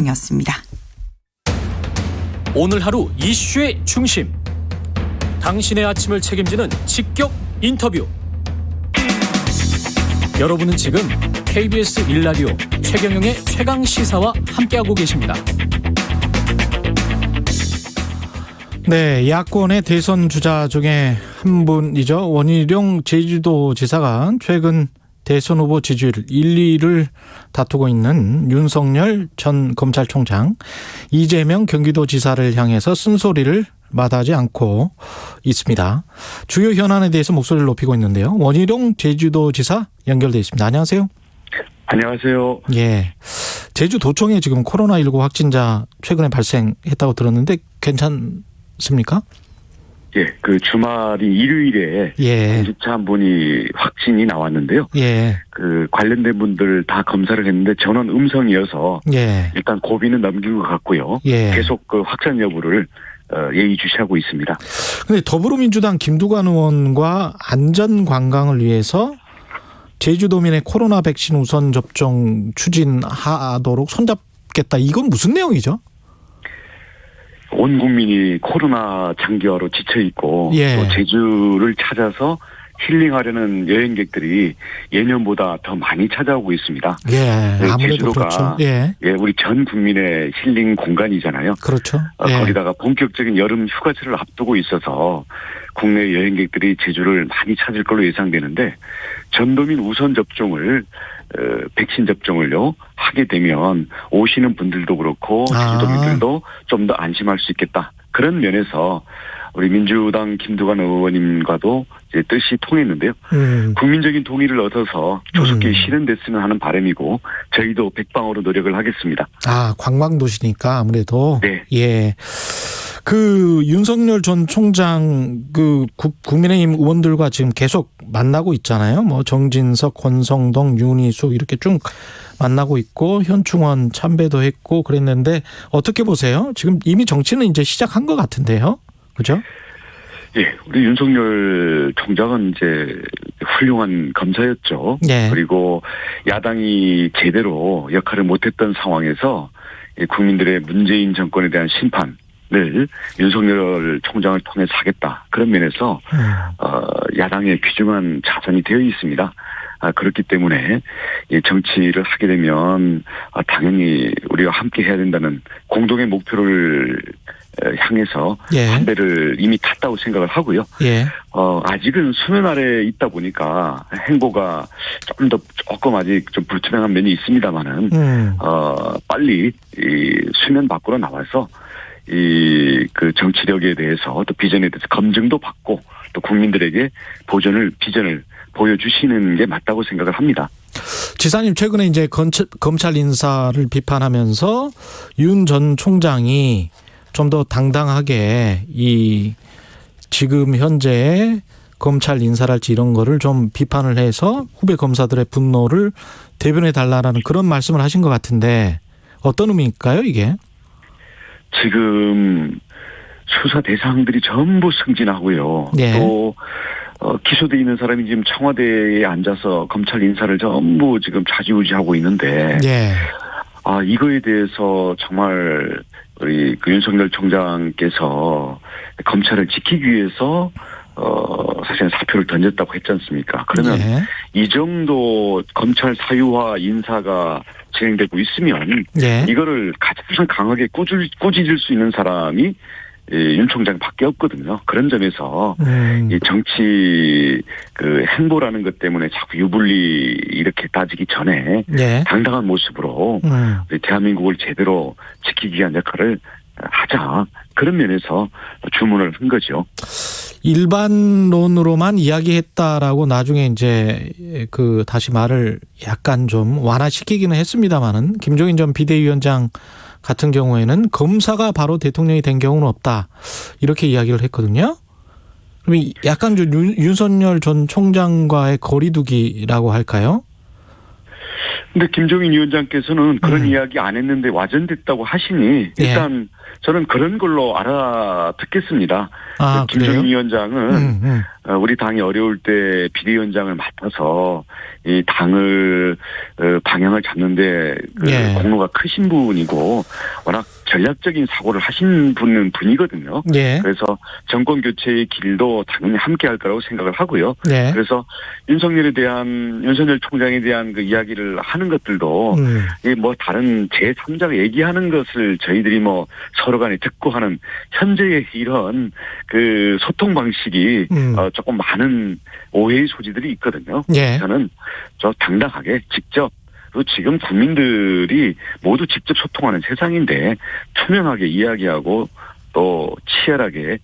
이었습니다. 오늘 하루 이슈의 중심. 당신의 아침을 책임지는 직격 인터뷰. 여러분은 지금 KBS 1라디오 최경영의 최강시사와 함께하고 계십니다. 네, 야권의 대선 주자 중에 한 분이죠. 원희룡 제주도지사가 최근 대선 후보 지지율 1, 2를 다투고 있는 윤석열 전 검찰총장, 이재명 경기도지사를 향해서 쓴소리를 마다하지 않고 있습니다. 주요 현안에 대해서 목소리를 높이고 있는데요. 원희룡 제주도지사 연결돼 있습니다. 안녕하세요. 안녕하세요. 예, 제주도청에 지금 코로나19 확진자 최근에 발생했다고 들었는데 괜찮습니까? 예, 그 주말이 일요일에 공직자 한 분이 확진이 나왔는데요. 예. 그 관련된 분들 다 검사를 했는데 전원 음성이어서 일단 고비는 넘긴 것 같고요. 계속 그 확산 여부를 예의주시하고 있습니다. 그런데 더불어민주당 김두관 의원과 안전 관광을 위해서 제주도민의 코로나 백신 우선 접종 추진하도록 손잡겠다. 이건 무슨 내용이죠? 온 국민이 코로나 장기화로 지쳐있고 또 제주를 찾아서 힐링하려는 여행객들이 예년보다 더 많이 찾아오고 있습니다. 아무래도 제주도가 그렇죠. 우리 전 국민의 힐링 공간이잖아요. 그렇죠. 거기다가 본격적인 여름 휴가철을 앞두고 있어서 국내 여행객들이 제주를 많이 찾을 걸로 예상되는데 전도민 우선 접종을 백신 접종을요 하게 되면 오시는 분들도 그렇고 제주도민들도 좀 더 안심할 수 있겠다. 그런 면에서 우리 민주당 김두관 의원님과도 이제 뜻이 통했는데요. 국민적인 동의를 얻어서 조속히 실현됐으면 하는 바람이고 저희도 백방으로 노력을 하겠습니다. 관광도시니까 아무래도. 네. 그 윤석열 전 총장 그 국민의힘 의원들과 지금 계속 만나고 있잖아요. 뭐 정진석, 권성동, 윤희숙 이렇게 쭉 만나고 있고 현충원 참배도 했고 그랬는데 어떻게 보세요? 지금 이미 정치는 이제 시작한 것 같은데요. 그죠? 예, 우리 윤석열 총장은 이제 훌륭한 검사였죠. 그리고 야당이 제대로 역할을 못했던 상황에서 국민들의 문재인 정권에 대한 심판을 윤석열 총장을 통해서 하겠다. 그런 면에서 야당의 귀중한 자산이 되어 있습니다. 그렇기 때문에 정치를 하게 되면 당연히 우리가 함께 해야 된다는 공동의 목표를 향해서 한 배를 이미 탔다고 생각을 하고요. 아직은 수면 아래에 있다 보니까 행보가 조금 아직 좀 불투명한 면이 있습니다만은 빨리 이 수면 밖으로 나와서 그 정치력에 대해서 또 비전에 대해서 검증도 받고 또 국민들에게 비전을 보여주시는 게 맞다고 생각을 합니다. 지사님 최근에 이제 검찰 인사를 비판하면서 윤 전 총장이 좀 더 당당하게 이 지금 현재 검찰 인사랄지 이런 거를 좀 비판을 해서 후배 검사들의 분노를 대변해 달라는 그런 말씀을 하신 것 같은데 어떤 의미일까요, 이게? 지금 수사 대상들이 전부 승진하고요. 또 기소돼 있는 사람이 지금 청와대에 앉아서 검찰 인사를 전부 지금 좌지우지하고 있는데 이거에 대해서 정말 우리 그 윤석열 총장께서 검찰을 지키기 위해서 사실은 사표를 던졌다고 했지 않습니까? 그러면 이 정도 검찰 사유화 인사가 진행되고 있으면 이거를 가장 강하게 꾸짖을 수 있는 사람이 윤 총장밖에 없거든요. 그런 점에서 이 정치 그 행보라는 것 때문에 자꾸 유불리 이렇게 따지기 전에 당당한 모습으로 우리 대한민국을 제대로 지키기 위한 역할을 하자. 그런 면에서 주문을 한 거죠. 일반론으로만 이야기했다라고 나중에 이제 그 다시 말을 약간 좀 완화시키기는 했습니다만은 김종인 전 비대위원장 같은 경우에는 검사가 바로 대통령이 된 경우는 없다. 이렇게 이야기를 했거든요. 그럼 약간 좀 윤석열 전 총장과의 거리두기라고 할까요? 근데 김종인 위원장께서는 그런 이야기 안 했는데 와전됐다고 하시니 일단 저는 그런 걸로 알아듣겠습니다. 김종인 위원장은 우리 당이 어려울 때 비대위원장을 맡아서 이 당을 방향을 잡는데 공로가 크신 분이고 워낙 전략적인 사고를 하신 분이거든요. 그래서 정권 교체의 길도 당연히 함께할 거라고 생각을 하고요. 그래서 윤석열 총장에 대한 그 이야기를 하는 것들도 뭐 다른 제3자가 얘기하는 것을 저희들이 뭐 서로 간에 듣고 하는 현재의 이런 그 소통 방식이 조금 많은 오해의 소지들이 있거든요. 저는 당당하게 직접 지금 국민들이 모두 직접 소통하는 세상인데 투명하게 이야기하고 또 치열하게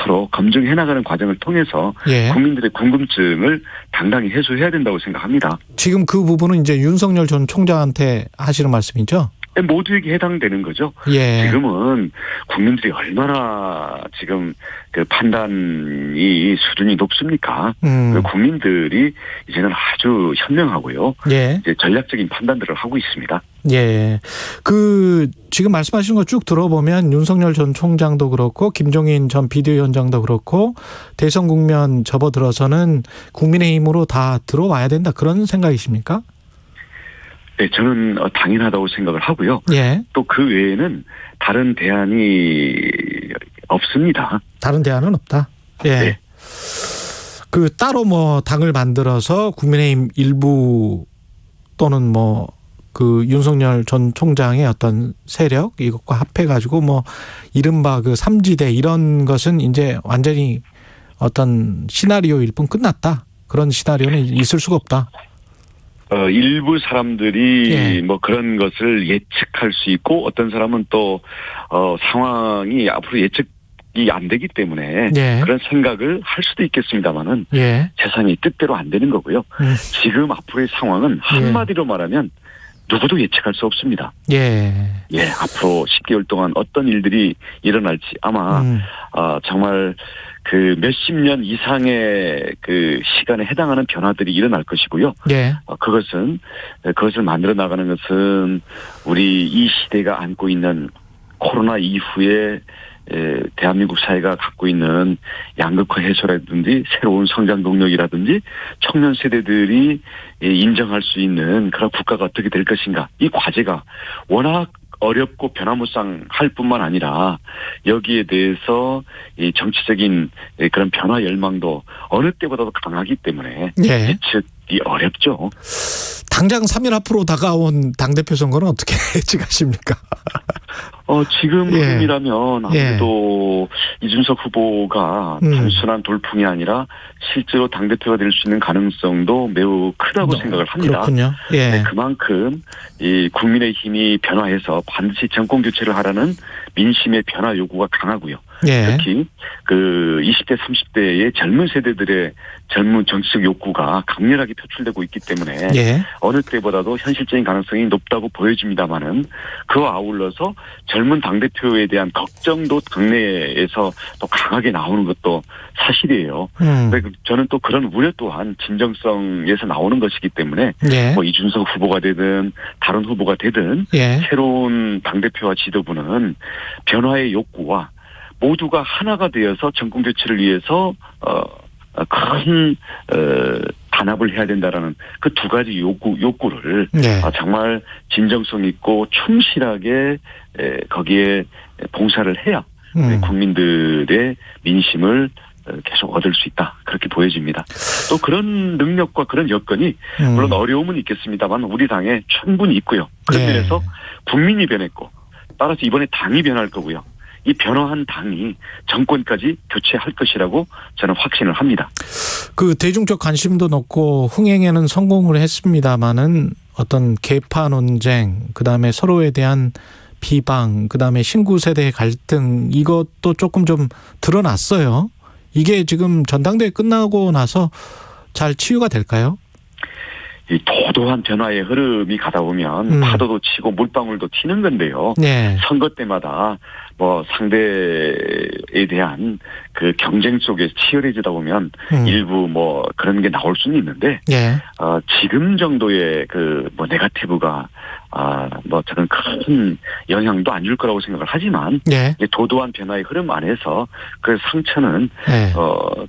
서로 검증해 나가는 과정을 통해서 국민들의 궁금증을 당당히 해소해야 된다고 생각합니다. 지금 그 부분은 이제 윤석열 전 총장한테 하시는 말씀이죠? 모두에게 해당되는 거죠. 지금은 국민들이 얼마나 지금 그 판단이 수준이 높습니까? 국민들이 이제는 아주 현명하고요. 이제 전략적인 판단들을 하고 있습니다. 지금 말씀하신 거 쭉 들어보면 윤석열 전 총장도 그렇고 김종인 전 비대위원장도 그렇고 대선 국면 접어들어서는 국민의힘으로 다 들어와야 된다 그런 생각이십니까? 네, 저는 당연하다고 생각을 하고요. 또 그 외에는 다른 대안이 없습니다. 다른 대안은 없다. 따로 뭐 당을 만들어서 국민의힘 일부 또는 뭐 윤석열 전 총장의 어떤 세력 이것과 합해가지고 뭐 이른바 3지대 이런 것은 이제 완전히 어떤 시나리오일 뿐 끝났다. 그런 시나리오는 있을 수가 없다. 일부 사람들이 뭐 그런 것을 예측할 수 있고 어떤 사람은 또 상황이 앞으로 예측이 안 되기 때문에 그런 생각을 할 수도 있겠습니다만은 세상이 뜻대로 안 되는 거고요. 지금 앞으로의 상황은 한마디로 말하면 누구도 예측할 수 없습니다. 앞으로 10개월 동안 어떤 일들이 일어날지 아마 정말 몇십 년 이상의 시간에 해당하는 변화들이 일어날 것이고요. 그것을 만들어 나가는 것은 우리 이 시대가 안고 있는 코로나 이후에 대한민국 사회가 갖고 있는 양극화 해소라든지 새로운 성장 동력이라든지 청년 세대들이 인정할 수 있는 그런 국가가 어떻게 될 것인가. 이 과제가 워낙 어렵고 변화무쌍할 뿐만 아니라 여기에 대해서 이 정치적인 그런 변화 열망도 어느 때보다도 강하기 때문에 예측이 어렵죠. 당장 3일 앞으로 다가온 당대표 선거는 어떻게 예측하십니까? 지금 흐름이라면 아무래도 이준석 후보가 단순한 돌풍이 아니라 실제로 당대표가 될 수 있는 가능성도 매우 크다고 생각을 합니다. 그렇군요. 그만큼 이 국민의힘이 변화해서 반드시 정권 교체를 하라는 민심의 변화 요구가 강하고요. 특히 20대 30대의 젊은 세대들의 젊은 정치적 욕구가 강렬하게 표출되고 있기 때문에 어느 때보다도 현실적인 가능성이 높다고 보여집니다만은 그와 아울러서 젊은 당대표에 대한 걱정도 당내에서 또 강하게 나오는 것도 사실이에요. 저는 또 그런 우려 또한 진정성에서 나오는 것이기 때문에 뭐 이준석 후보가 되든 다른 후보가 되든 새로운 당대표와 지도부는 변화의 욕구와 모두가 하나가 되어서 정권 교체를 위해서 큰 단합을 해야 된다라는 그 두 가지 욕구를 정말 진정성 있고 충실하게 거기에 봉사를 해야 국민들의 민심을 계속 얻을 수 있다. 그렇게 보여집니다. 또 그런 능력과 그런 여건이 물론 어려움은 있겠습니다만 우리 당에 충분히 있고요. 그런 면에서 국민이 변했고 따라서 이번에 당이 변할 거고요. 이 변화한 당이 정권까지 교체할 것이라고 저는 확신을 합니다. 대중적 관심도 높고 흥행에는 성공을 했습니다마는 어떤 계파 논쟁, 그다음에 서로에 대한 비방, 그다음에 신구 세대의 갈등 이것도 조금 좀 드러났어요. 이게 지금 전당대회 끝나고 나서 잘 치유가 될까요? 이 도도한 변화의 흐름이 가다 보면 파도도 치고 물방울도 튀는 건데요. 선거 때마다 뭐 상대에 대한 그 경쟁 속에 치열해지다 보면 일부 뭐 그런 게 나올 수는 있는데 지금 정도의 뭐 네거티브가 뭐 저는 큰 영향도 안 줄 거라고 생각을 하지만 예. 도도한 변화의 흐름 안에서 그 상처는 예.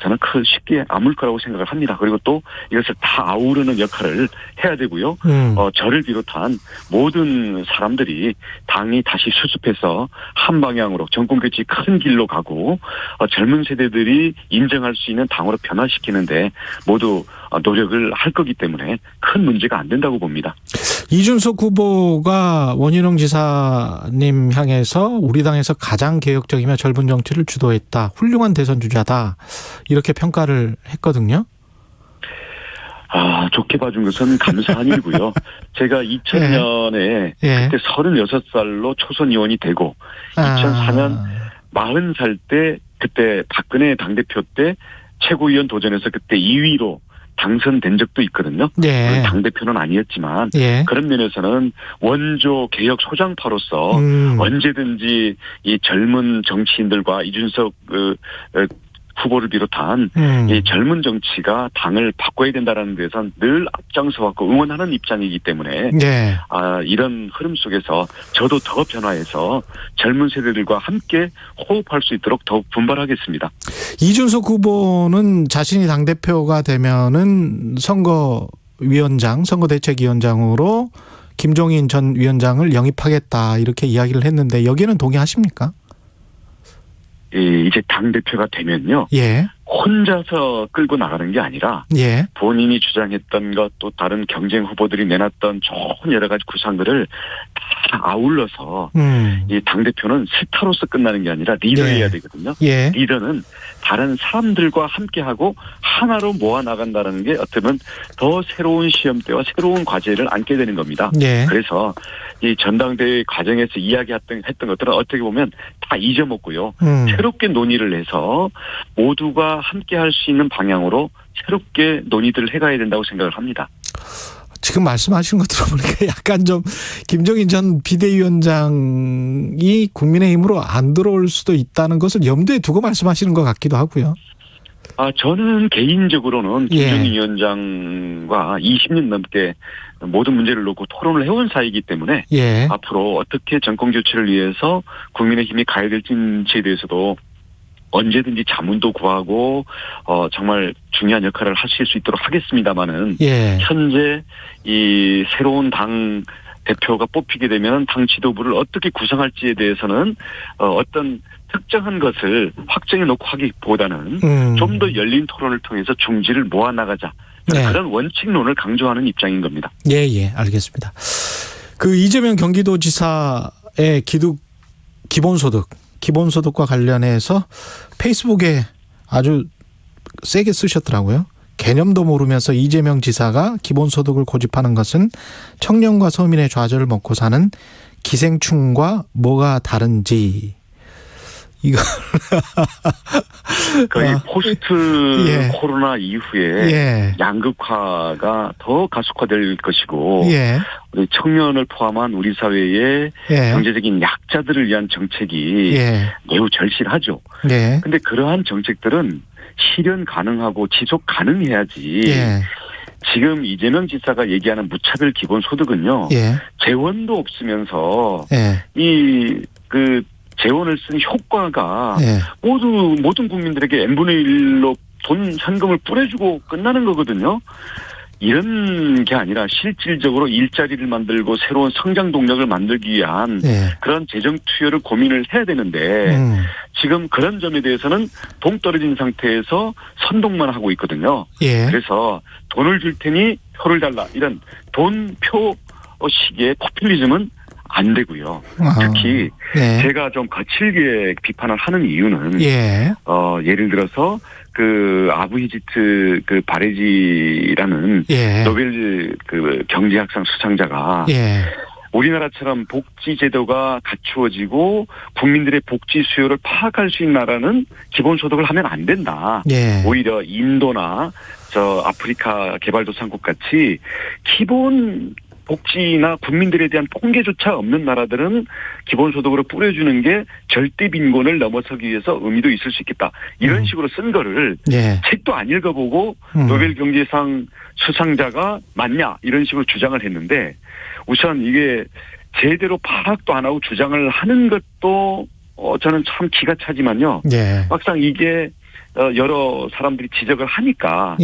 저는 쉽게 아물 거라고 생각을 합니다. 그리고 또 이것을 다 아우르는 역할을 해야 되고요. 저를 비롯한 모든 사람들이 당이 다시 수습해서 한 방향으로 정권 교체 큰 길로 가고 젊은 세대들이 인정할 수 있는 당으로 변화시키는데 모두 노력을 할 거기 때문에 큰 문제가 안 된다고 봅니다. 이준석 후보가 원희룡 지사님 향해서 우리 당에서 가장 개혁적이며 젊은 정치를 주도했다. 훌륭한 대선 주자다. 이렇게 평가를 했거든요. 좋게 봐준 것은 감사한 일이고요. 제가 2000년에 그때 36살로 초선 의원이 되고 2004년 40살 때 그때 박근혜 당대표 때 최고위원 도전해서 그때 2위로 당선된 적도 있거든요. 예. 당대표는 아니었지만 예. 그런 면에서는 원조 개혁 소장파로서 언제든지 이 젊은 정치인들과 이준석 후보를 비롯한 이 젊은 정치가 당을 바꿔야 된다라는 데서 늘 앞장서왔고 응원하는 입장이기 때문에 예. 이런 흐름 속에서 저도 더 변화해서 젊은 세대들과 함께 호흡할 수 있도록 더욱 분발하겠습니다. 이준석 후보는 자신이 당대표가 되면은 선거대책위원장으로 김종인 전 위원장을 영입하겠다 이렇게 이야기를 했는데 여기는 동의하십니까? 이제 당대표가 되면요. 예. 혼자서 끌고 나가는 게 아니라 예. 본인이 주장했던 것 또 다른 경쟁 후보들이 내놨던 좋은 여러 가지 구상들을 다 아울러서 이 당대표는 스타로서 끝나는 게 아니라 리더해야 되거든요. 예. 리더는 다른 사람들과 함께하고 하나로 모아나간다는 게 어쩌면 더 새로운 시험대와 새로운 과제를 안게 되는 겁니다. 예. 그래서 이 전당대회 과정에서 이야기했던 것들은 어떻게 보면 다 잊어먹고요. 새롭게 논의를 해서 모두가 함께 할 수 있는 방향으로 새롭게 논의들을 해가야 된다고 생각을 합니다. 지금 말씀하시는 거 들어보니까 약간 좀 김종인 전 비대위원장이 국민의힘으로 안 들어올 수도 있다는 것을 염두에 두고 말씀하시는 것 같기도 하고요. 저는 개인적으로는 김종인 위원장과 20년 넘게 모든 문제를 놓고 토론을 해온 사이이기 때문에 예. 앞으로 어떻게 정권 교체를 위해서 국민의힘이 가야 될지에 대해서도 언제든지 자문도 구하고 정말 중요한 역할을 하실 수 있도록 하겠습니다마는 예. 현재 이 새로운 당 대표가 뽑히게 되면 당 지도부를 어떻게 구성할지에 대해서는 어떤 특정한 것을 확정해 놓고 하기보다는 좀 더 열린 토론을 통해서 중지를 모아나가자. 네. 그런 원칙론을 강조하는 입장인 겁니다. 예, 알겠습니다. 그 이재명 경기도지사의 기본소득과 관련해서 페이스북에 아주 세게 쓰셨더라고요. 개념도 모르면서 이재명 지사가 기본소득을 고집하는 것은 청년과 서민의 좌절을 먹고 사는 기생충과 뭐가 다른지. 이거 거의 포스트 코로나 이후에 양극화가 더 가속화될 것이고 우리 청년을 포함한 우리 사회의 경제적인 약자들을 위한 정책이 매우 절실하죠. 그런데 그러한 정책들은 실현 가능하고 지속 가능해야지. 지금 이재명 지사가 얘기하는 무차별 기본소득은요. 재원도 없으면서 재원을 쓴 효과가 모든 국민들에게 n분의 1로 돈 현금을 뿌려주고 끝나는 거거든요. 이런 게 아니라 실질적으로 일자리를 만들고 새로운 성장 동력을 만들기 위한 그런 재정 투여를 고민을 해야 되는데 지금 그런 점에 대해서는 동떨어진 상태에서 선동만 하고 있거든요. 그래서 돈을 줄 테니 표를 달라 이런 돈표식의 포퓰리즘은 안 되고요. 특히 제가 좀 거칠게 비판을 하는 이유는 예를 들어서 그 아부히지트 그 바레지라는 노벨 그 경제학상 수상자가 우리나라처럼 복지 제도가 갖추어지고 국민들의 복지 수요를 파악할 수 있는 나라는 기본소득을 하면 안 된다. 오히려 인도나 저 아프리카 개발도상국 같이 기본 복지나 국민들에 대한 통계조차 없는 나라들은 기본소득으로 뿌려주는 게 절대 빈곤을 넘어서기 위해서 의미도 있을 수 있겠다. 이런 식으로 쓴 거를 책도 안 읽어보고 노벨 경제상 수상자가 맞냐 이런 식으로 주장을 했는데 우선 이게 제대로 파악도 안 하고 주장을 하는 것도 저는 참 기가 차지만요. 막상 이게 여러 사람들이 지적을 하니까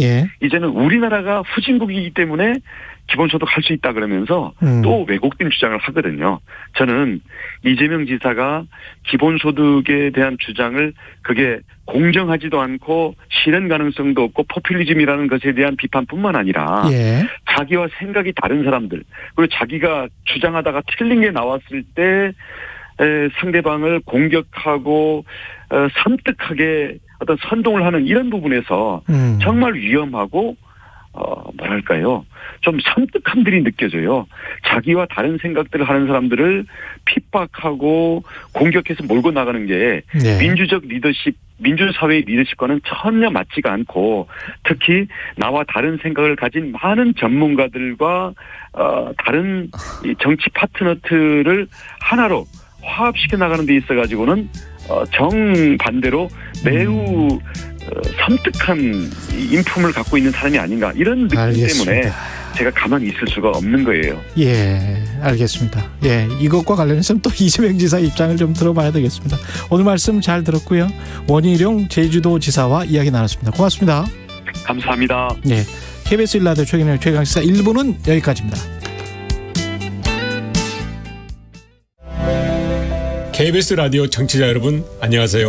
이제는 우리나라가 후진국이기 때문에 기본소득 할 수 있다 그러면서 또 왜곡된 주장을 하거든요. 저는 이재명 지사가 기본소득에 대한 주장을 그게 공정하지도 않고 실현 가능성도 없고 포퓰리즘이라는 것에 대한 비판뿐만 아니라 자기와 생각이 다른 사람들 그리고 자기가 주장하다가 틀린 게 나왔을 때 상대방을 공격하고 섬뜩하게 어떤 선동을 하는 이런 부분에서 정말 위험하고 뭐랄까요. 좀 섬뜩함들이 느껴져요. 자기와 다른 생각들을 하는 사람들을 핍박하고 공격해서 몰고 나가는 게 민주적 리더십, 민주사회의 리더십과는 전혀 맞지가 않고 특히 나와 다른 생각을 가진 많은 전문가들과 다른 정치 파트너들을 하나로 화합시켜 나가는 데 있어가지고는 정반대로 매우 섬뜩한 인품을 갖고 있는 사람이 아닌가 이런 느낌 알겠습니다. 때문에 제가 가만히 있을 수가 없는 거예요. 알겠습니다. 이것과 관련해서 또 이재명 지사 입장을 좀 들어봐야 되겠습니다. 오늘 말씀 잘 들었고요. 원희룡 제주도지사와 이야기 나눴습니다. 고맙습니다. 감사합니다. KBS 1라디오 최경영의 최강시사 1부는 여기까지입니다. KBS 라디오 청취자 여러분 안녕하세요.